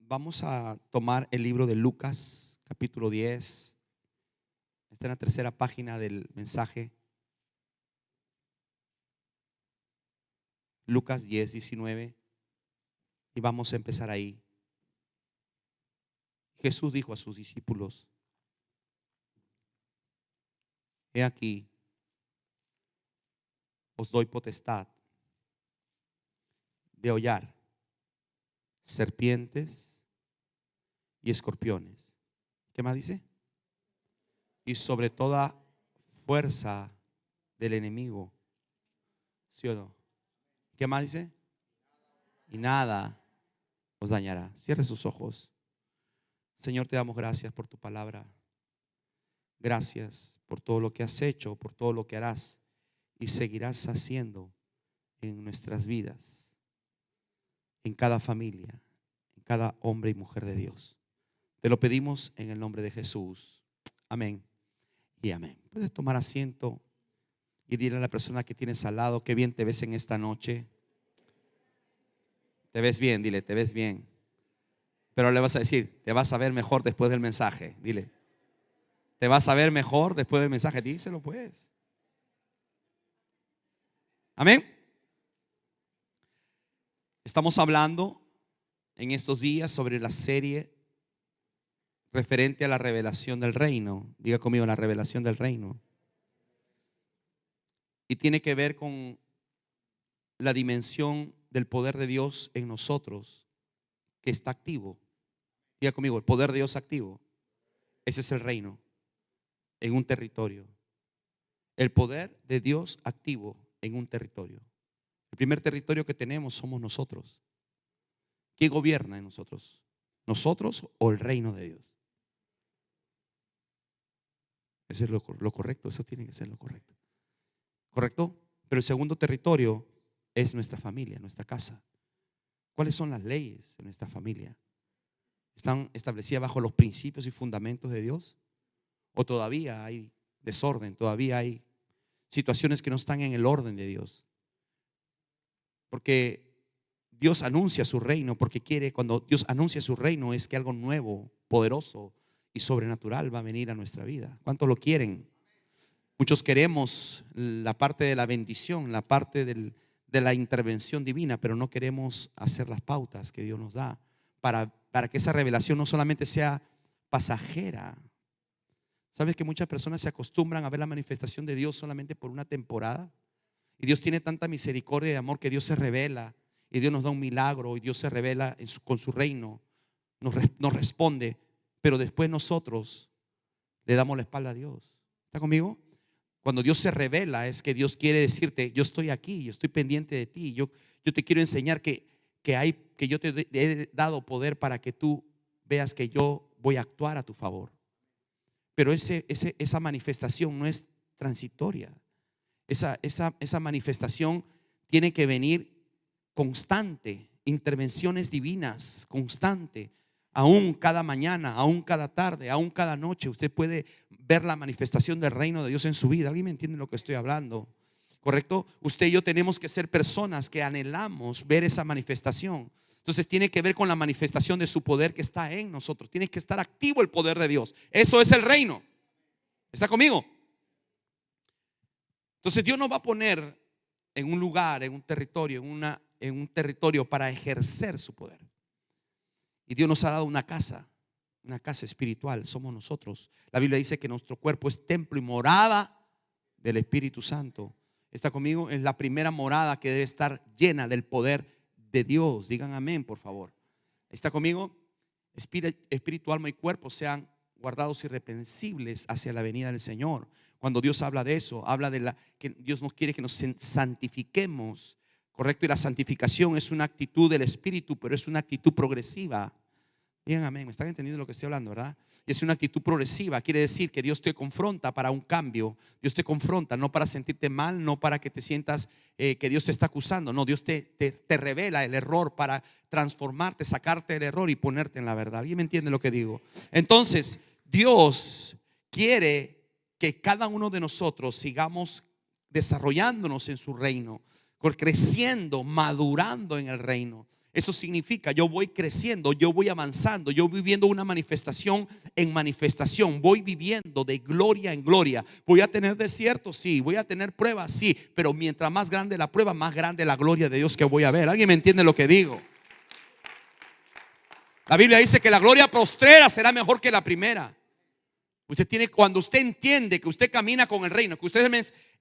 Vamos a tomar el libro de Lucas, capítulo 10. Está en la tercera página del mensaje. Lucas 10, 19. Y vamos a empezar ahí. Jesús dijo a sus discípulos: he aquí, os doy potestad de hollar serpientes y escorpiones. ¿Qué más dice? Y sobre toda fuerza del enemigo. ¿Sí o no? ¿Qué más dice? Y nada os dañará. Cierre sus ojos. Señor, te damos gracias por tu palabra. Gracias por todo lo que has hecho, por todo lo que harás y seguirás haciendo en nuestras vidas, en cada familia, en cada hombre y mujer de Dios. Te lo pedimos en el nombre de Jesús. Amén y amén. Puedes tomar asiento y dile a la persona que tienes al lado: qué bien te ves en esta noche. Te ves bien, dile, te ves bien. Pero le vas a decir: te vas a ver mejor después del mensaje. Dile: te vas a ver mejor después del mensaje. Díselo pues. Amén. Estamos hablando en estos días sobre la serie referente a la revelación del reino. Diga conmigo: la revelación del reino. Y tiene que ver con la dimensión del poder de Dios en nosotros, que está activo. Diga conmigo: el poder de Dios activo. Ese es el reino en un territorio. El poder de Dios activo en un territorio. El primer territorio que tenemos somos nosotros. ¿Quién gobierna en nosotros? ¿Nosotros o el reino de Dios? Eso es lo correcto. Eso tiene que ser lo correcto. ¿Correcto? Pero el segundo territorio es nuestra familia, nuestra casa. ¿Cuáles son las leyes de nuestra familia? ¿Están establecidas bajo los principios y fundamentos de Dios? ¿O todavía hay desorden? ¿Todavía hay situaciones que no están en el orden de Dios? Porque Dios anuncia su reino, porque quiere, cuando Dios anuncia su reino, es que algo nuevo, poderoso y sobrenatural va a venir a nuestra vida. ¿Cuántos lo quieren? Muchos queremos la parte de la bendición, la parte de la intervención divina, pero no queremos hacer las pautas que Dios nos da para que esa revelación no solamente sea pasajera. ¿Sabes que muchas personas se acostumbran a ver la manifestación de Dios solamente por una temporada? Y Dios tiene tanta misericordia y amor que Dios se revela y Dios nos da un milagro y Dios se revela con su reino, nos responde, pero después nosotros le damos la espalda a Dios. ¿Está conmigo? Cuando Dios se revela es que Dios quiere decirte: yo estoy aquí, yo estoy pendiente de ti, yo te quiero enseñar que yo te he dado poder para que tú veas que yo voy a actuar a tu favor. Pero esa manifestación no es transitoria. Esa manifestación tiene que venir constante, intervenciones divinas, constante. Aún cada mañana, aún cada tarde, aún cada noche, usted puede ver la manifestación del reino de Dios en su vida. ¿Alguien me entiende lo que estoy hablando? ¿Correcto? Usted y yo tenemos que ser personas que anhelamos ver esa manifestación. Entonces tiene que ver con la manifestación de su poder que está en nosotros. Tiene que estar activo el poder de Dios. Eso es el reino. ¿Está conmigo? Entonces Dios nos va a poner en un lugar, en un territorio, en un territorio para ejercer su poder. Y Dios nos ha dado una casa espiritual, somos nosotros. La Biblia dice que nuestro cuerpo es templo y morada del Espíritu Santo. ¿Está conmigo? Es la primera morada que debe estar llena del poder de Dios. Digan amén, por favor. ¿Está conmigo? Espíritu, alma y cuerpo sean guardados irreprensibles hacia la venida del Señor. Cuando Dios habla de eso, habla de que Dios nos quiere que nos santifiquemos. Correcto, y la santificación es una actitud del Espíritu, pero es una actitud progresiva. Digan amén, me están entendiendo lo que estoy hablando, ¿verdad? Y es una actitud progresiva, quiere decir que Dios te confronta para un cambio. Dios te confronta no para sentirte mal, no para que te sientas que Dios te está acusando. No, Dios te revela el error para transformarte, sacarte del error y ponerte en la verdad. ¿Alguien me entiende lo que digo? Entonces, Dios quiere que cada uno de nosotros sigamos desarrollándonos en su reino, creciendo, madurando en el reino. Eso significa yo voy creciendo, yo voy avanzando, yo voy viviendo una manifestación en manifestación, voy viviendo de gloria en gloria. Voy a tener desiertos, sí, voy a tener pruebas, sí, pero mientras más grande la prueba, más grande la gloria de Dios que voy a ver. ¿Alguien me entiende lo que digo? La Biblia dice que la gloria postrera será mejor que la primera. Cuando usted entiende que usted camina con el reino, que usted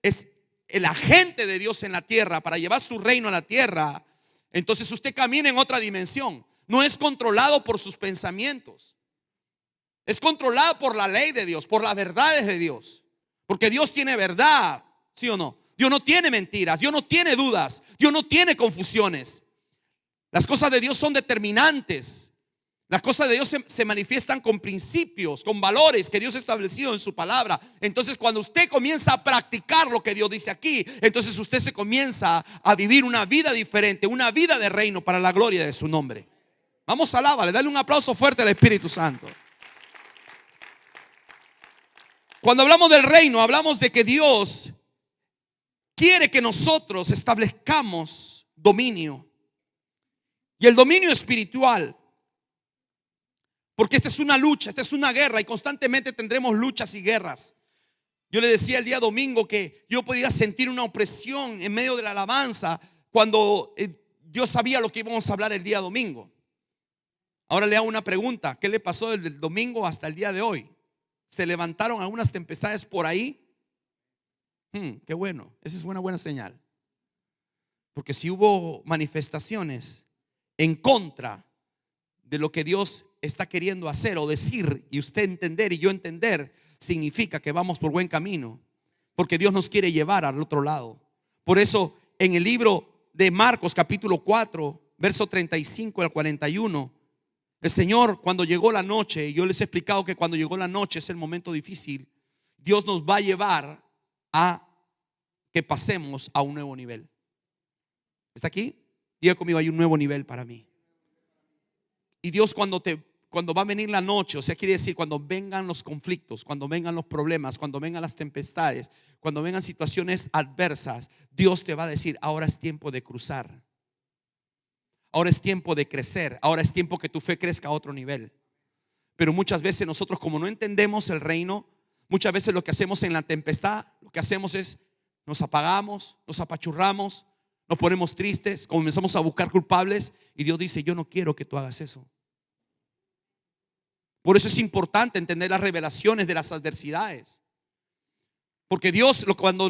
es el agente de Dios en la tierra para llevar su reino a la tierra, entonces usted camina en otra dimensión. No es controlado por sus pensamientos, es controlado por la ley de Dios, por las verdades de Dios. Porque Dios tiene verdad, ¿sí o no? Dios no tiene mentiras, Dios no tiene dudas, Dios no tiene confusiones. Las cosas de Dios son determinantes. Las cosas de Dios se manifiestan con principios, con valores que Dios ha establecido en su palabra. Entonces cuando usted comienza a practicar lo que Dios dice aquí, entonces usted se comienza a vivir una vida diferente, una vida de reino para la gloria de su nombre. Vamos a alabarle, dale un aplauso fuerte al Espíritu Santo. Cuando hablamos del reino, hablamos de que Dios quiere que nosotros establezcamos dominio. Y el dominio espiritual, porque esta es una lucha, esta es una guerra y constantemente tendremos luchas y guerras. Yo le decía el día domingo que yo podía sentir una opresión en medio de la alabanza cuando yo sabía lo que íbamos a hablar el día domingo. Ahora le hago una pregunta: ¿qué le pasó desde el domingo hasta el día de hoy? ¿Se levantaron algunas tempestades por ahí? Qué bueno, esa es una buena señal. Porque si hubo manifestaciones en contra de lo que Dios está queriendo hacer o decir, y usted entender y yo entender, significa que vamos por buen camino, porque Dios nos quiere llevar al otro lado. Por eso en el libro de Marcos capítulo 4 verso 35 al 41, el Señor, cuando llegó la noche, yo les he explicado que cuando llegó la noche es el momento difícil, Dios nos va a llevar a que pasemos a un nuevo nivel. ¿Está aquí? Diga conmigo: hay un nuevo nivel para mí. Y Dios cuando va a venir la noche, o sea, quiere decir cuando vengan los conflictos, cuando vengan los problemas, cuando vengan las tempestades, cuando vengan situaciones adversas, Dios te va a decir: ahora es tiempo de cruzar, ahora es tiempo de crecer, ahora es tiempo que tu fe crezca a otro nivel. Pero muchas veces nosotros, como no entendemos el reino, muchas veces lo que hacemos en la tempestad, lo que hacemos es nos apagamos, nos apachurramos, nos ponemos tristes, comenzamos a buscar culpables, y Dios dice: yo no quiero que tú hagas eso. Por eso es importante entender las revelaciones de las adversidades. Porque Dios, cuando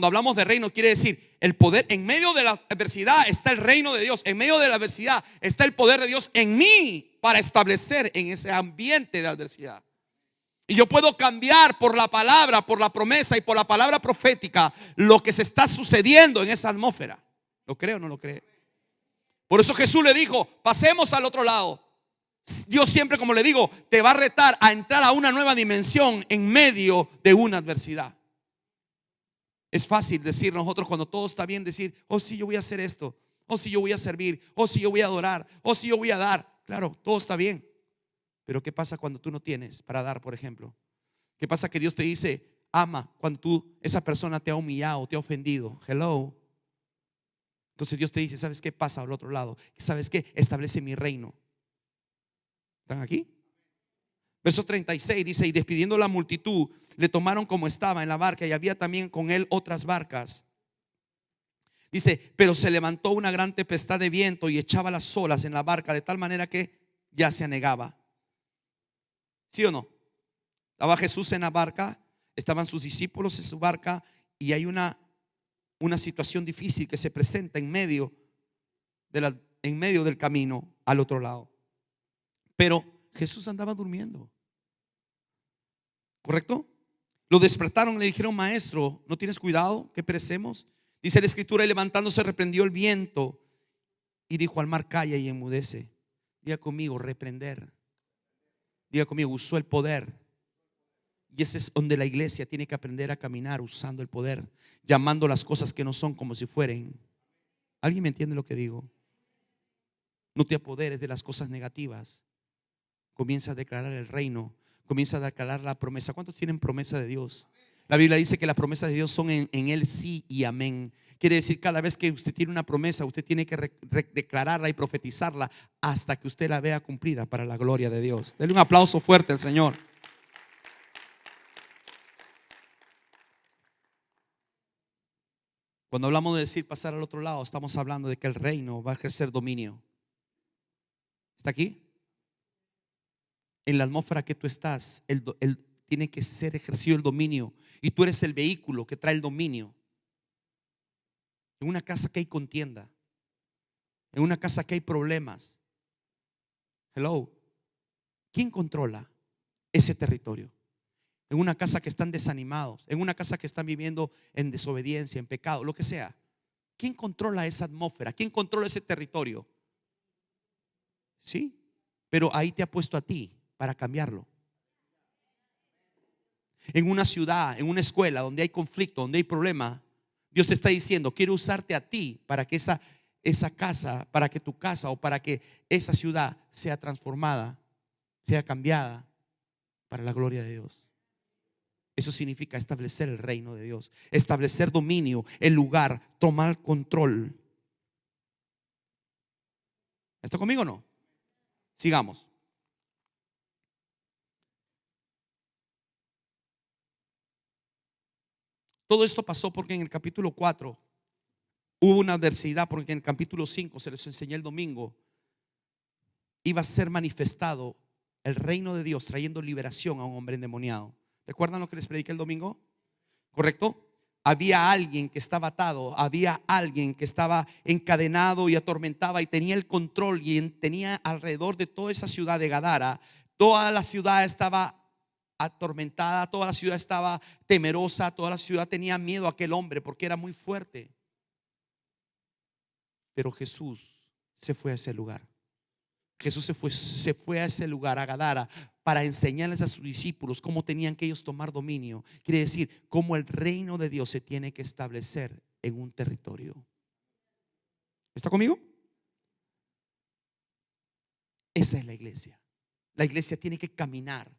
hablamos de reino, quiere decir el poder. En medio de la adversidad está el reino de Dios. En medio de la adversidad está el poder de Dios en mí para establecer en ese ambiente de adversidad. Y yo puedo cambiar por la palabra, por la promesa y por la palabra profética lo que se está sucediendo en esa atmósfera. ¿Lo cree o no lo cree? Por eso Jesús le dijo: pasemos al otro lado. Dios siempre, como le digo, te va a retar a entrar a una nueva dimensión en medio de una adversidad. Es fácil decir nosotros cuando todo está bien, decir: oh sí, yo voy a hacer esto, oh sí, yo voy a servir, oh sí, yo voy a adorar, oh sí, yo voy a dar. Claro, todo está bien. Pero ¿qué pasa cuando tú no tienes para dar, por ejemplo? ¿Qué pasa que Dios te dice ama cuando esa persona te ha humillado, te ha ofendido? Hello. Entonces Dios te dice: ¿sabes qué? Pasa al otro lado. ¿Sabes qué? Establece mi reino. ¿Están aquí? Verso 36 dice: y despidiendo la multitud, le tomaron como estaba en la barca, y había también con él otras barcas. Dice: pero se levantó una gran tempestad de viento y echaba las olas en la barca, de tal manera que ya se anegaba. ¿Sí o no? Estaba Jesús en la barca, estaban sus discípulos en su barca, y hay una situación difícil que se presenta en medio del camino al otro lado. Pero Jesús andaba durmiendo, ¿correcto? Lo despertaron y le dijeron: maestro, ¿no tienes cuidado que perecemos? Dice la escritura: y levantándose reprendió el viento y dijo al mar: calla y enmudece. Diga conmigo: reprender. Diga conmigo: usó el poder. Y ese es donde la iglesia tiene que aprender a caminar, usando el poder, llamando las cosas que no son como si fueren. ¿Alguien me entiende lo que digo? No te apoderes de las cosas negativas. Comienza a declarar el reino, comienza a declarar la promesa. ¿Cuántos tienen promesa de Dios? La Biblia dice que las promesas de Dios son en Él sí y amén. Quiere decir, cada vez que usted tiene una promesa, usted tiene que declararla y profetizarla hasta que usted la vea cumplida para la gloria de Dios. Denle un aplauso fuerte al Señor. Cuando hablamos de decir pasar al otro lado, estamos hablando de que el reino va a ejercer dominio. ¿Está aquí? En la atmósfera que tú estás, tiene que ser ejercido el dominio. Y tú eres el vehículo que trae el dominio. En una casa que hay contienda, en una casa que hay problemas, hello, ¿quién controla ese territorio? En una casa que están desanimados, en una casa que están viviendo en desobediencia, en pecado, lo que sea. ¿Quién controla esa atmósfera? ¿Quién controla ese territorio? Sí, pero ahí te ha puesto a ti para cambiarlo. En una ciudad, en una escuela donde hay conflicto, donde hay problema, Dios te está diciendo: quiero usarte a ti para que esa casa, para que tu casa o para que esa ciudad sea transformada, sea cambiada para la gloria de Dios. Eso significa establecer el reino de Dios, establecer dominio, el lugar, tomar control. ¿Está conmigo o no? Sigamos. Todo esto pasó porque en el capítulo 4 hubo una adversidad, porque en el capítulo 5, se les enseñé el domingo, iba a ser manifestado el reino de Dios trayendo liberación a un hombre endemoniado. ¿Recuerdan lo que les prediqué el domingo? ¿Correcto? Había alguien que estaba atado, había alguien que estaba encadenado y atormentaba y tenía el control y tenía alrededor de toda esa ciudad de Gadara. Toda la ciudad estaba atormentada, toda la ciudad estaba temerosa, toda la ciudad tenía miedo a aquel hombre porque era muy fuerte. Pero Jesús se fue a ese lugar. Jesús se fue a ese lugar, a Gadara, para enseñarles a sus discípulos cómo tenían que ellos tomar dominio. Quiere decir, cómo el reino de Dios se tiene que establecer en un territorio. ¿Está conmigo? Esa es la iglesia. La iglesia tiene que caminar.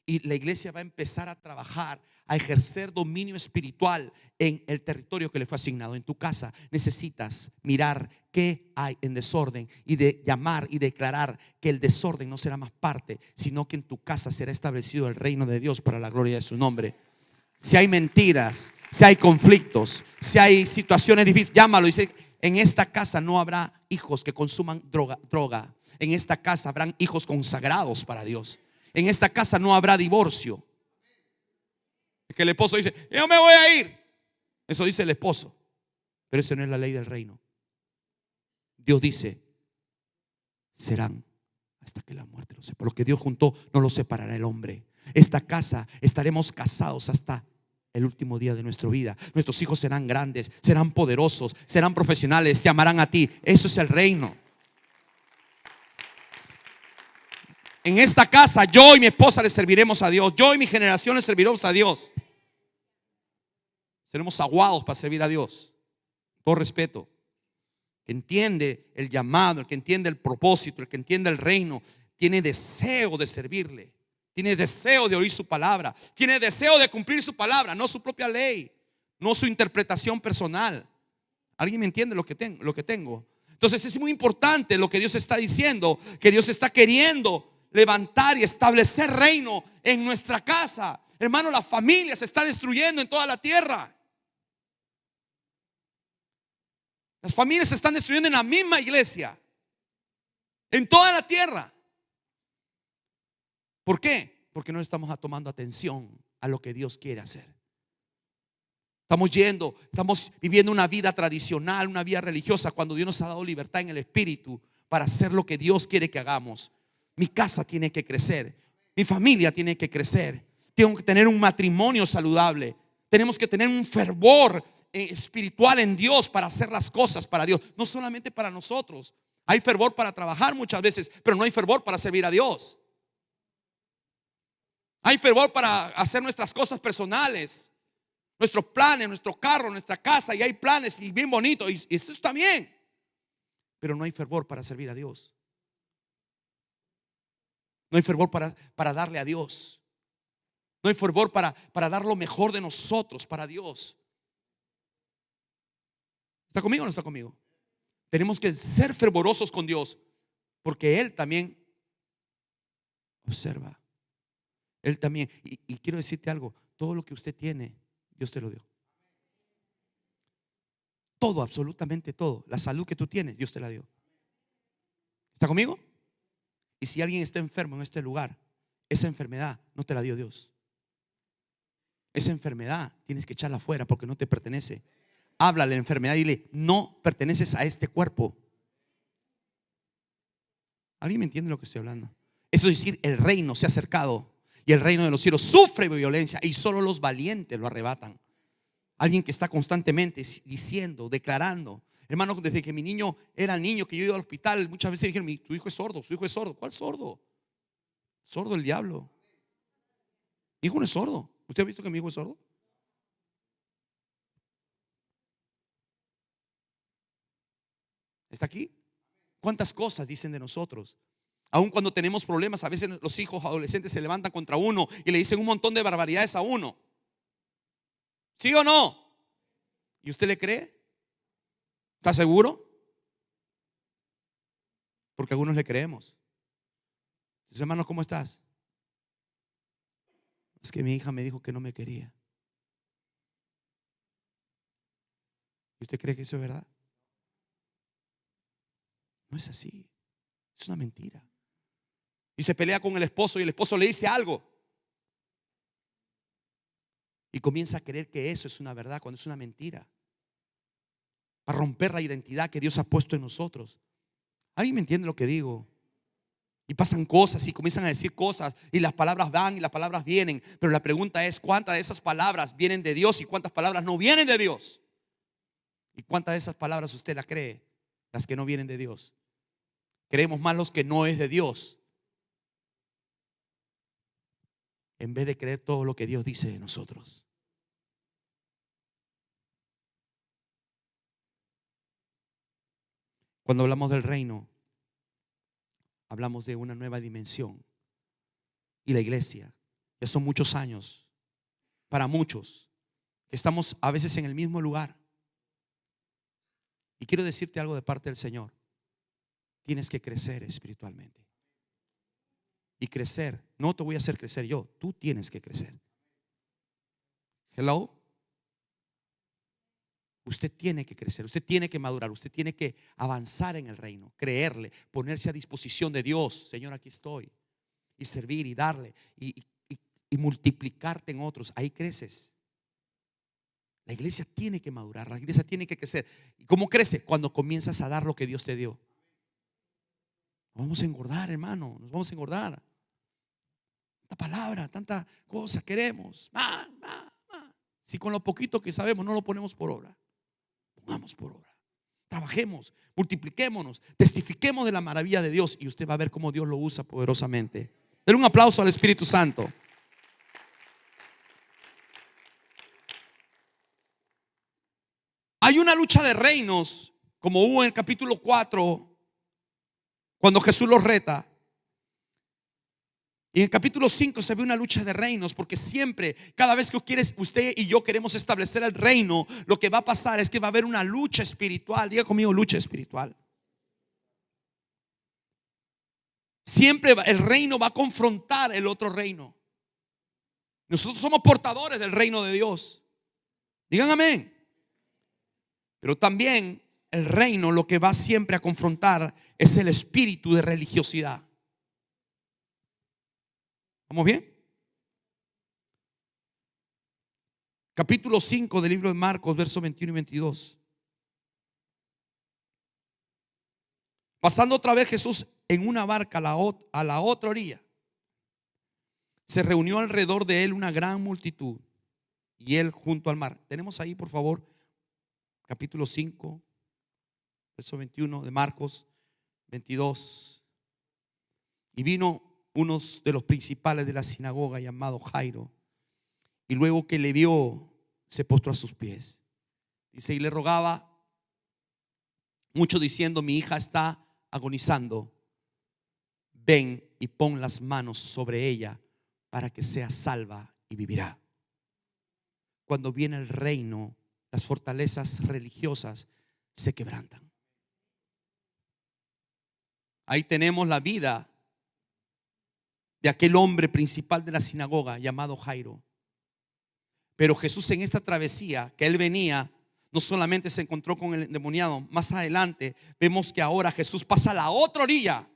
Y la iglesia va a empezar a trabajar, a ejercer dominio espiritual en el territorio que le fue asignado. En tu casa necesitas mirar qué hay en desorden y de llamar y declarar que el desorden no será más parte, sino que en tu casa será establecido el reino de Dios para la gloria de su nombre. Si hay mentiras, si hay conflictos, si hay situaciones difíciles, llámalo y dice: en esta casa no habrá hijos que consuman droga. En esta casa habrán hijos consagrados para Dios. En esta casa no habrá divorcio. Es que el esposo dice: yo me voy a ir. Eso dice el esposo, pero eso no es la ley del reino. Dios dice: serán hasta que la muerte los separe. Lo que Dios juntó no lo separará el hombre. Esta casa estaremos casados hasta el último día de nuestra vida. Nuestros hijos serán grandes, serán poderosos, serán profesionales, te amarán a ti. Eso es el reino. En esta casa yo y mi esposa le serviremos a Dios. Yo y mi generación le serviremos a Dios. Seremos aguados para servir a Dios. Todo respeto. El que entiende el llamado, el que entiende el propósito, el que entiende el reino, tiene deseo de servirle. Tiene deseo de oír su palabra. Tiene deseo de cumplir su palabra, no su propia ley, no su interpretación personal. ¿Alguien me entiende lo que tengo? Entonces es muy importante lo que Dios está diciendo, que Dios está queriendo levantar y establecer reino en nuestra casa. Hermano, la familia se está destruyendo en toda la tierra. Las familias se están destruyendo en la misma iglesia, en toda la tierra. ¿Por qué? Porque no estamos tomando atención a lo que Dios quiere hacer. Estamos viviendo una vida tradicional, una vida religiosa, cuando Dios nos ha dado libertad en el espíritu para hacer lo que Dios quiere que hagamos. Mi casa tiene que crecer, mi familia tiene que crecer. Tengo que tener un matrimonio saludable. Tenemos que tener un fervor espiritual en Dios para hacer las cosas para Dios, no solamente para nosotros. Hay fervor para trabajar muchas veces, pero no hay fervor para servir a Dios. Hay fervor para hacer nuestras cosas personales, nuestros planes, nuestro carro, nuestra casa, y hay planes y bien bonito, y eso está bien, pero no hay fervor para servir a Dios. No hay fervor para darle a Dios. No hay fervor para dar lo mejor de nosotros para Dios. ¿Está conmigo o no está conmigo? Tenemos que ser fervorosos con Dios, porque Él también observa. Él también. Y quiero decirte algo: todo lo que usted tiene, Dios te lo dio. Todo, absolutamente todo. La salud que tú tienes, Dios te la dio. ¿Está conmigo? Y si alguien está enfermo en este lugar, esa enfermedad no te la dio Dios. Esa enfermedad tienes que echarla afuera porque no te pertenece. Háblale a la enfermedad y dile: no perteneces a este cuerpo. ¿Alguien me entiende lo que estoy hablando? Eso es decir, el reino se ha acercado y el reino de los cielos sufre violencia y solo los valientes lo arrebatan. Alguien que está constantemente diciendo, declarando. Hermano, desde que mi niño era niño, que yo iba al hospital, muchas veces dijeron: tu hijo es sordo, su hijo es sordo. ¿Cuál sordo? Sordo el diablo. Mi hijo no es sordo. ¿Usted ha visto que mi hijo es sordo? ¿Está aquí? ¿Cuántas cosas dicen de nosotros? Aun cuando tenemos problemas, a veces los hijos adolescentes se levantan contra uno y le dicen un montón de barbaridades a uno. ¿Sí o no? ¿Y usted le cree? ¿Está seguro? Porque a algunos le creemos. Dice: hermano, ¿cómo estás? Es que mi hija me dijo que no me quería. ¿Y usted cree que eso es verdad? No es así. Es una mentira. Y se pelea con el esposo y el esposo le dice algo y comienza a creer que eso es una verdad cuando es una mentira, para romper la identidad que Dios ha puesto en nosotros. ¿Alguien me entiende lo que digo? Y pasan cosas y comienzan a decir cosas y las palabras van y las palabras vienen, pero la pregunta es: ¿cuántas de esas palabras vienen de Dios y cuántas palabras no vienen de Dios? ¿Y cuántas de esas palabras usted las cree? Las que no vienen de Dios. Creemos más los que no es de Dios, en vez de creer todo lo que Dios dice de nosotros. Cuando hablamos del reino, hablamos de una nueva dimensión. Y la iglesia, ya son muchos años, para muchos, que estamos a veces en el mismo lugar. Y quiero decirte algo de parte del Señor: tienes que crecer espiritualmente. Y crecer, no te voy a hacer crecer yo, tú tienes que crecer. Hello. Usted tiene que crecer, usted tiene que madurar, usted tiene que avanzar en el reino, creerle, ponerse a disposición de Dios. Señor, aquí estoy. Y servir y darle y multiplicarte en otros. Ahí creces. La iglesia tiene que madurar, la iglesia tiene que crecer. ¿Y cómo crece? Cuando comienzas a dar lo que Dios te dio. Nos vamos a engordar, hermano, nos vamos a engordar. Tanta palabra, tanta cosa queremos. Si con lo poquito que sabemos no lo ponemos por obra, pongamos por obra. Trabajemos, multipliquémonos, testifiquemos de la maravilla de Dios y usted va a ver cómo Dios lo usa poderosamente. Denle un aplauso al Espíritu Santo. Hay una lucha de reinos, como hubo en el capítulo 4, cuando Jesús los reta. Y en el capítulo 5 se ve una lucha de reinos, porque siempre, cada vez que usted y yo queremos establecer el reino, lo que va a pasar es que va a haber una lucha espiritual. Diga conmigo: lucha espiritual. Siempre el reino va a confrontar el otro reino. Nosotros somos portadores del reino de Dios. Digan amén. Pero también el reino lo que va siempre a confrontar es el espíritu de religiosidad. ¿Vamos bien? Capítulo 5 del libro de Marcos, versos 21 y 22. Pasando otra vez Jesús en una barca a la otra orilla, se reunió alrededor de él una gran multitud y él junto al mar. Tenemos ahí, por favor, capítulo 5, verso 21 de Marcos 22. Y vino unos de los principales de la sinagoga, llamado Jairo, y luego que le vio, se postró a sus pies. Dice: y le rogaba mucho diciendo: mi hija está agonizando, ven y pon las manos sobre ella para que sea salva y vivirá. Cuando viene el reino, las fortalezas religiosas se quebrantan. Ahí tenemos la vida de aquel hombre principal de la sinagoga llamado Jairo. Pero Jesús, en esta travesía que él venía, no solamente se encontró con el endemoniado. Más adelante vemos que ahora Jesús pasa a la otra orilla.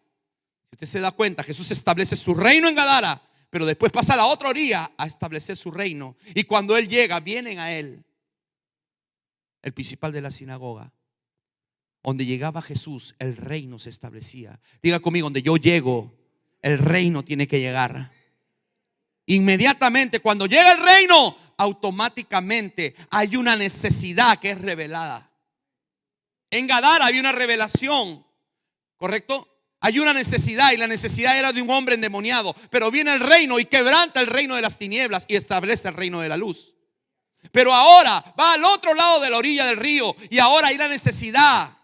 Si usted se da cuenta, Jesús establece su reino en Gadara, pero después pasa a la otra orilla a establecer su reino. Y cuando él llega, vienen a él, el principal de la sinagoga. Donde llegaba Jesús, el reino se establecía. Diga conmigo: donde yo llego, el reino tiene que llegar. Inmediatamente cuando llega el reino, automáticamente hay una necesidad que es revelada. En Gadara había una revelación, ¿correcto? Hay una necesidad, y la necesidad era de un hombre endemoniado. Pero viene el reino y quebranta el reino de las tinieblas y establece el reino de la luz. Pero ahora va al otro lado de la orilla del río, y ahora hay la necesidad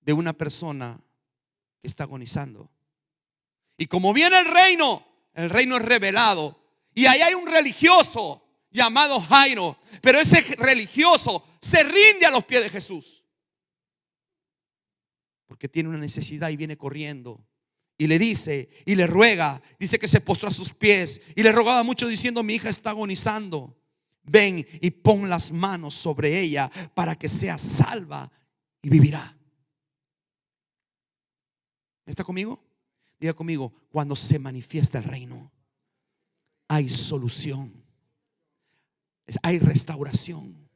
de una persona que está agonizando. Y como viene el reino es revelado. Y ahí hay un religioso llamado Jairo. Pero ese religioso se rinde a los pies de Jesús, porque tiene una necesidad y viene corriendo. Y le dice y le ruega. Dice que se postró a sus pies y le rogaba mucho diciendo: mi hija está agonizando. Ven y pon las manos sobre ella para que sea salva y vivirá. ¿Está conmigo? Diga conmigo: cuando se manifiesta el reino, hay solución, hay restauración.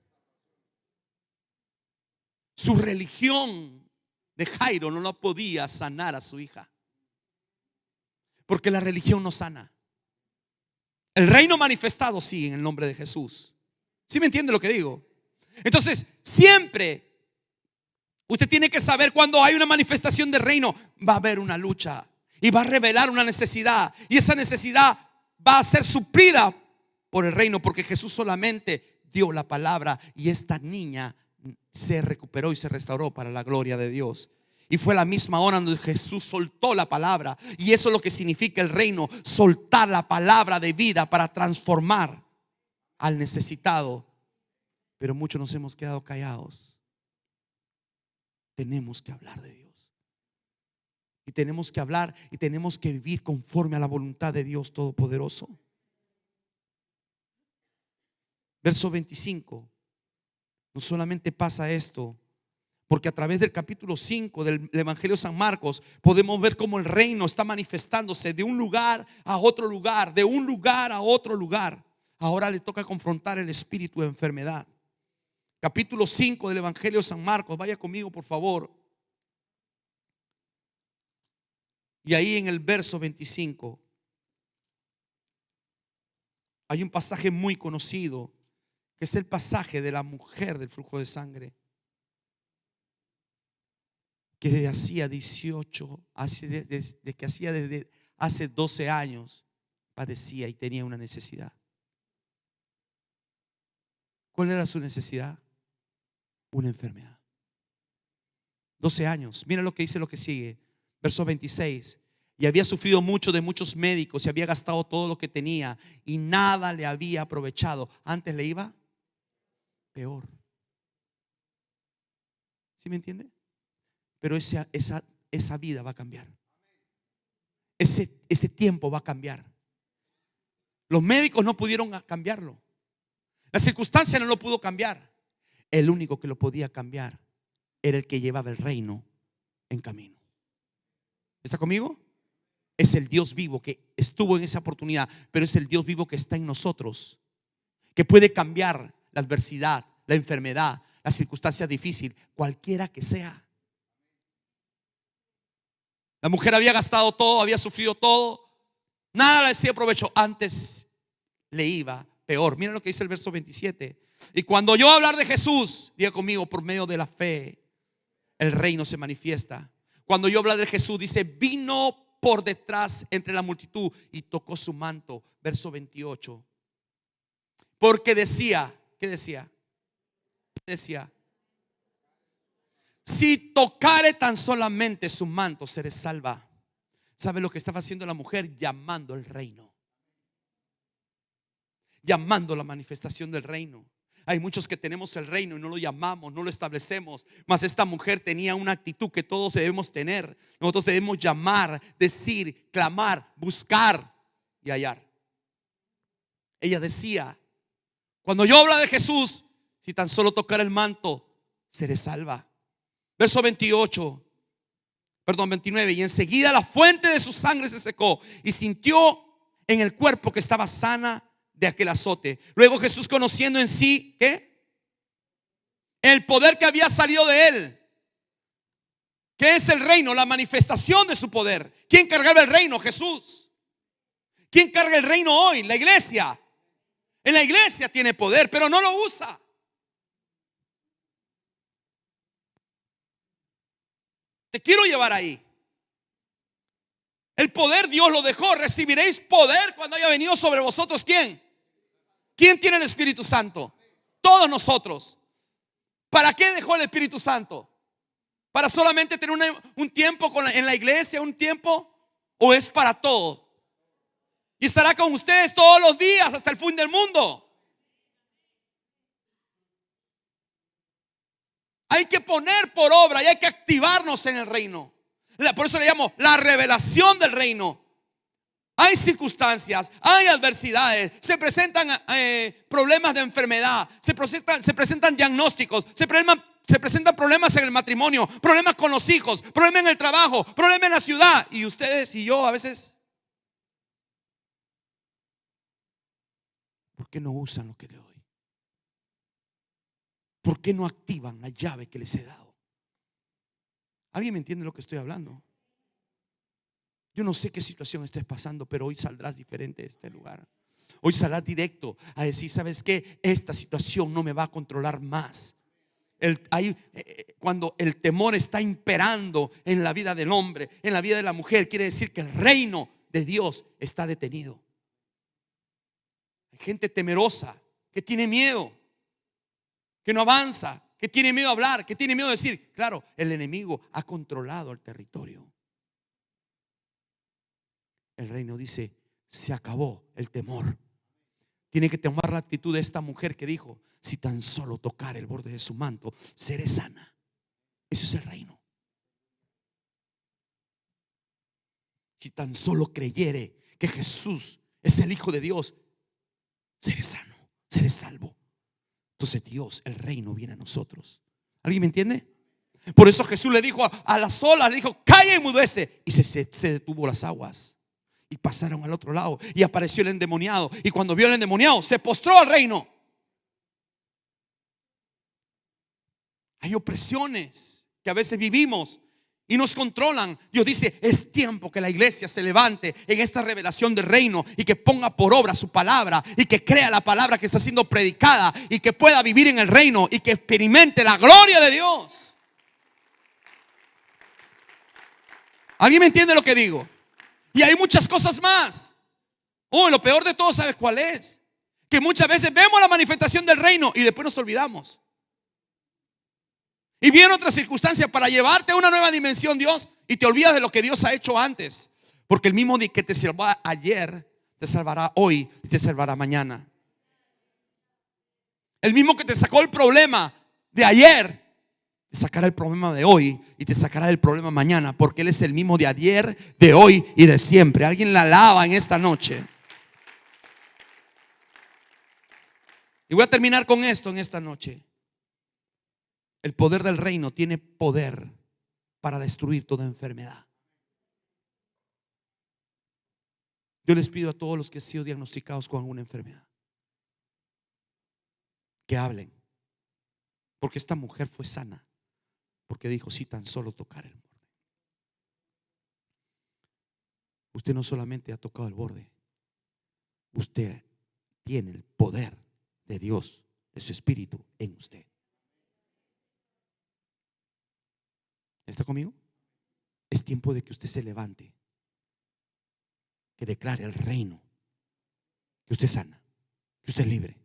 Su religión de Jairo no la podía sanar a su hija, porque la religión no sana. El reino manifestado sí, en el nombre de Jesús. ¿Sí me entiende lo que digo? Entonces siempre usted tiene que saber, cuando hay una manifestación de reino, va a haber una lucha y va a revelar una necesidad, y esa necesidad va a ser suplida por el reino, porque Jesús solamente dio la palabra y esta niña se recuperó y se restauró para la gloria de Dios. Y fue la misma hora donde Jesús soltó la palabra. Y eso es lo que significa el reino: soltar la palabra de vida para transformar al necesitado. Pero muchos nos hemos quedado callados. Tenemos que hablar de Dios. Y tenemos que hablar y tenemos que vivir conforme a la voluntad de Dios Todopoderoso. Verso 25. No solamente pasa esto, porque a través del capítulo 5 del Evangelio de San Marcos podemos ver cómo el reino está manifestándose de un lugar a otro lugar, de un lugar a otro lugar. Ahora le toca confrontar el espíritu de enfermedad. Capítulo 5 del Evangelio de San Marcos. Vaya conmigo, por favor. Y ahí en el verso 25 hay un pasaje muy conocido, que es el pasaje de la mujer del flujo de sangre, que hacía 18, desde hace 12 años padecía y tenía una necesidad. ¿Cuál era su necesidad? Una enfermedad. 12 años. Mira lo que dice, lo que sigue. Verso 26. Y había sufrido mucho de muchos médicos y había gastado todo lo que tenía y nada le había aprovechado. Antes le iba peor. ¿Sí me entiende? Pero esa vida va a cambiar. Ese tiempo va a cambiar. Los médicos no pudieron cambiarlo. La circunstancia no lo pudo cambiar. El único que lo podía cambiar era el que llevaba el reino en camino. ¿Está conmigo? Es el Dios vivo que estuvo en esa oportunidad, pero es el Dios vivo que está en nosotros, que puede cambiar la adversidad, la enfermedad, la circunstancia difícil, cualquiera que sea. La mujer había gastado todo, había sufrido todo, nada le hacía provecho. Antes le iba peor. Mira lo que dice el verso 27. Y cuando yo hablar de Jesús, diga conmigo, por medio de la fe, el reino se manifiesta. Cuando yo hablar de Jesús, dice, vino por detrás entre la multitud y tocó su manto. Verso 28. Porque decía, ¿qué decía? Decía, si tocare tan solamente su manto, seré salva. ¿Sabe lo que estaba haciendo la mujer? Llamando el reino. llamando la manifestación del reino. Hay muchos que tenemos el reino y no lo llamamos, no lo establecemos. Mas esta mujer tenía una actitud que todos debemos tener. Nosotros debemos llamar, decir, clamar, buscar y hallar. Ella decía: cuando yo hablo de Jesús, si tan solo tocar el manto, seré salva. Verso 29. Y enseguida la fuente de su sangre se secó y sintió en el cuerpo que estaba sana de aquel azote. Luego Jesús, conociendo en sí ¿qué? El poder que había salido de él. ¿Qué es el reino? La manifestación de su poder. ¿Quién cargaba el reino? Jesús. ¿Quién carga el reino hoy? La iglesia. En la iglesia tiene poder, pero no lo usa. Te quiero llevar ahí. El poder Dios lo dejó. Recibiréis poder cuando haya venido sobre vosotros. ¿Quién? ¿Quién tiene el Espíritu Santo? Todos nosotros. ¿Para qué dejó el Espíritu Santo? ¿Para solamente tener un tiempo en la iglesia? ¿Un tiempo? ¿O es para todo? Y estará con ustedes todos los días hasta el fin del mundo. Hay que poner por obra y hay que activarnos en el reino. Por eso le llamo la revelación del reino. Hay circunstancias, hay adversidades, se presentan problemas de enfermedad, se presentan diagnósticos, se presentan problemas en el matrimonio, problemas con los hijos, problemas en el trabajo, problemas en la ciudad. Y ustedes y yo a veces, ¿por qué no usan lo que le doy? ¿Por qué no activan la llave que les he dado? ¿Alguien me entiende lo que estoy hablando? Yo no sé qué situación estés pasando, pero hoy saldrás diferente de este lugar. Hoy saldrás directo a decir: ¿sabes qué? Esta situación no me va a controlar más. Cuando el temor está imperando en la vida del hombre, en la vida de la mujer, quiere decir que el reino de Dios está detenido. Hay gente temerosa que tiene miedo, que no avanza, que tiene miedo a hablar, que tiene miedo a decir. Claro, el enemigo ha controlado el territorio. El reino dice: se acabó el temor. Tiene que tomar la actitud de esta mujer que dijo: si tan solo tocar el borde de su manto, seré sana. Eso es el reino. Si tan solo creyere que Jesús es el Hijo de Dios, seré sano, seré salvo. Entonces Dios, el reino viene a nosotros. ¿Alguien me entiende? Por eso Jesús le dijo a las olas, le dijo: calla y enmudece. Y se detuvo las aguas. Y pasaron al otro lado. Y apareció el endemoniado. Y cuando vio el endemoniado, se postró al reino. Hay opresiones que a veces vivimos y nos controlan. Dios dice: es tiempo que la iglesia se levante en esta revelación del reino y que ponga por obra su palabra y que crea la palabra que está siendo predicada y que pueda vivir en el reino y que experimente la gloria de Dios. ¿Alguien me entiende lo que digo? Y hay muchas cosas más. Lo peor de todo, ¿sabes cuál es? Que muchas veces vemos la manifestación del reino y después nos olvidamos. Y viene otra circunstancia para llevarte a una nueva dimensión, Dios, y te olvidas de lo que Dios ha hecho antes. Porque el mismo que te salvó ayer, te salvará hoy y te salvará mañana. El mismo que te sacó el problema de ayer, te sacará el problema de hoy y te sacará el problema mañana, porque Él es el mismo de ayer, de hoy y de siempre. Alguien la alaba en esta noche. Y voy a terminar con esto en esta noche. El poder del reino tiene poder para destruir toda enfermedad. Yo les pido a todos los que han sido diagnosticados con alguna enfermedad que hablen, porque esta mujer fue sana, porque dijo: si tan solo tocar el borde. Usted no solamente ha tocado el borde, usted tiene el poder de Dios, de su Espíritu en usted. ¿Está conmigo? Es tiempo de que usted se levante, que declare el reino, que usted es sana, que usted es libre,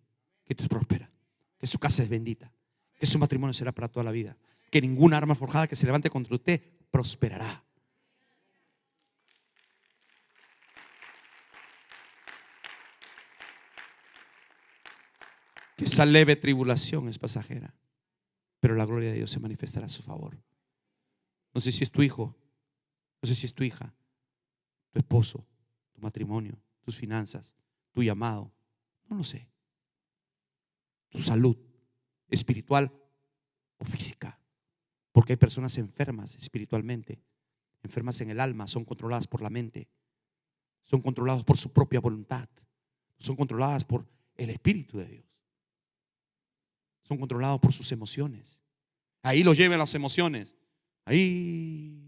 que usted prospera, que su casa es bendita, que su matrimonio será para toda la vida, que ninguna arma forjada que se levante contra usted prosperará. que esa leve tribulación es pasajera, pero la gloria de Dios se manifestará a su favor. No sé si es tu hijo, no sé si es tu hija, tu esposo, tu matrimonio, tus finanzas, tu llamado, no lo sé. Tu salud espiritual o física, porque hay personas enfermas espiritualmente, enfermas en el alma, son controladas por la mente, son controladas por su propia voluntad, son controladas por el Espíritu de Dios, son controlados por sus emociones. Ahí los lleven las emociones. Ahí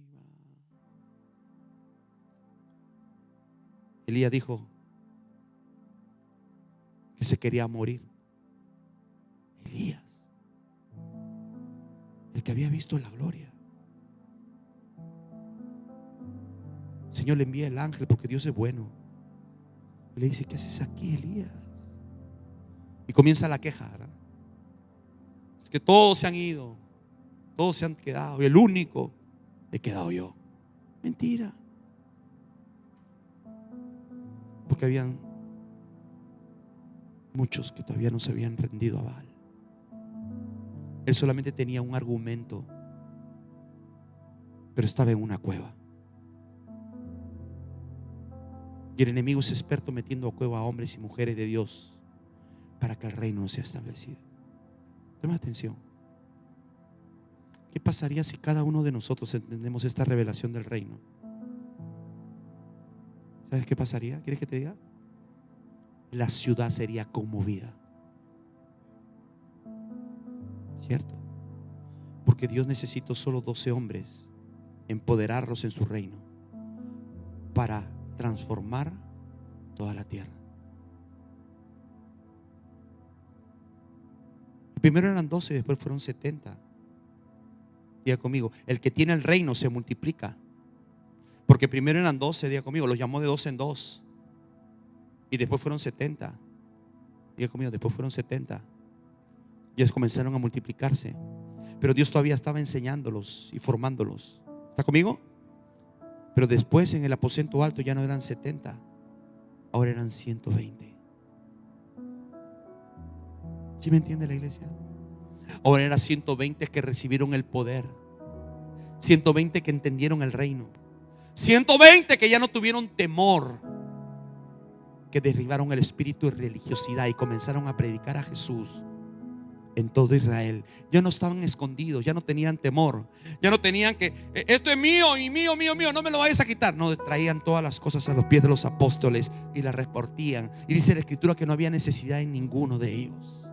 Elías dijo que se quería morir. Elías, el que había visto la gloria. El Señor le envía el ángel porque Dios es bueno. Y le dice: ¿qué haces aquí, Elías? Y comienza la queja, ¿verdad? Es que todos se han ido, todos se han quedado, y el único he quedado yo. Mentira. Porque habían muchos que todavía no se habían rendido a Baal. Él solamente tenía un argumento, pero estaba en una cueva. Y el enemigo es experto metiendo a cueva a hombres y mujeres de Dios para que el reino no sea establecido. Toma atención. ¿Qué pasaría si cada uno de nosotros entendemos esta revelación del reino? ¿Sabes qué pasaría? ¿Quieres que te diga? La ciudad sería conmovida. ¿Cierto? Porque Dios necesitó solo 12 hombres, empoderarlos en su reino para transformar toda la tierra. Primero eran 12, después fueron 70. Diga conmigo, el que tiene el reino se multiplica. Porque primero eran 12, diga conmigo, los llamó de 12 en 2. Y después fueron 70. Diga conmigo, después fueron 70. Y ellos comenzaron a multiplicarse. Pero Dios todavía estaba enseñándolos y formándolos. ¿Está conmigo? Pero después en el aposento alto ya no eran 70, ahora eran 120. ¿Sí me entiende la iglesia? Ahora eran 120 que recibieron el poder, 120 que entendieron el reino, 120 que ya no tuvieron temor, que derribaron el espíritu de religiosidad y comenzaron a predicar a Jesús en todo Israel. Ya no estaban escondidos, ya no tenían temor, ya no tenían que esto es mío y mío, no me lo vayas a quitar. No, traían todas las cosas a los pies de los apóstoles y las repartían. Y dice la escritura que no había necesidad en ninguno de ellos.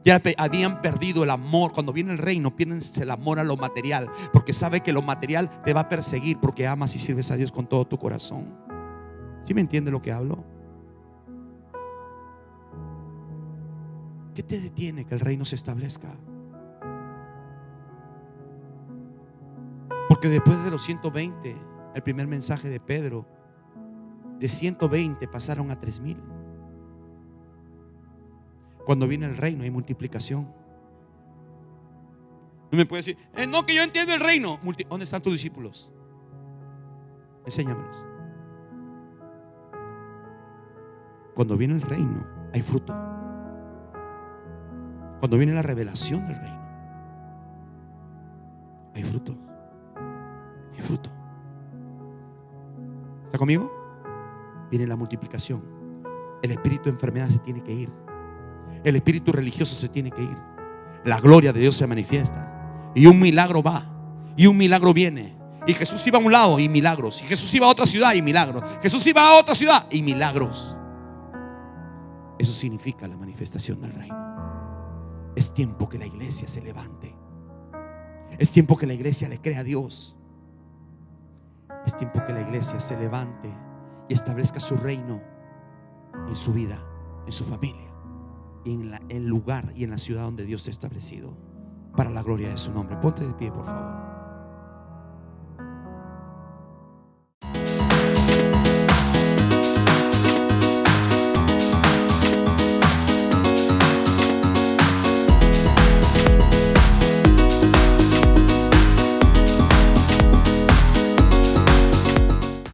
Ya habían perdido el amor. Cuando viene el reino, pierdes el amor a lo material, porque sabe que lo material te va a perseguir, porque amas y sirves a Dios con todo tu corazón. ¿Sí me entiende lo que hablo? ¿Qué te detiene que el reino se establezca? Porque después de los 120, el primer mensaje de Pedro, de 120 pasaron a 3000. Cuando viene el reino hay multiplicación. No me puede decir, no, que yo entiendo el reino. ¿Dónde están tus discípulos? Enséñamelos. Cuando viene el reino hay fruto. Cuando viene la revelación del reino hay fruto. Hay fruto. ¿Está conmigo? Viene la multiplicación. El espíritu de enfermedad se tiene que ir. El espíritu religioso se tiene que ir. La gloria de Dios se manifiesta. Y un milagro va. Y un milagro viene. Y Jesús iba a un lado y milagros. Y Jesús iba a otra ciudad y milagros. Jesús iba a otra ciudad y milagros. Eso significa la manifestación del reino. Es tiempo que la iglesia se levante. Es tiempo que la iglesia le crea a Dios. Es tiempo que la iglesia se levante y establezca su reino en su vida, en su familia, en el lugar y en la ciudad donde Dios se ha establecido, para la gloria de su nombre. Ponte de pie, por favor.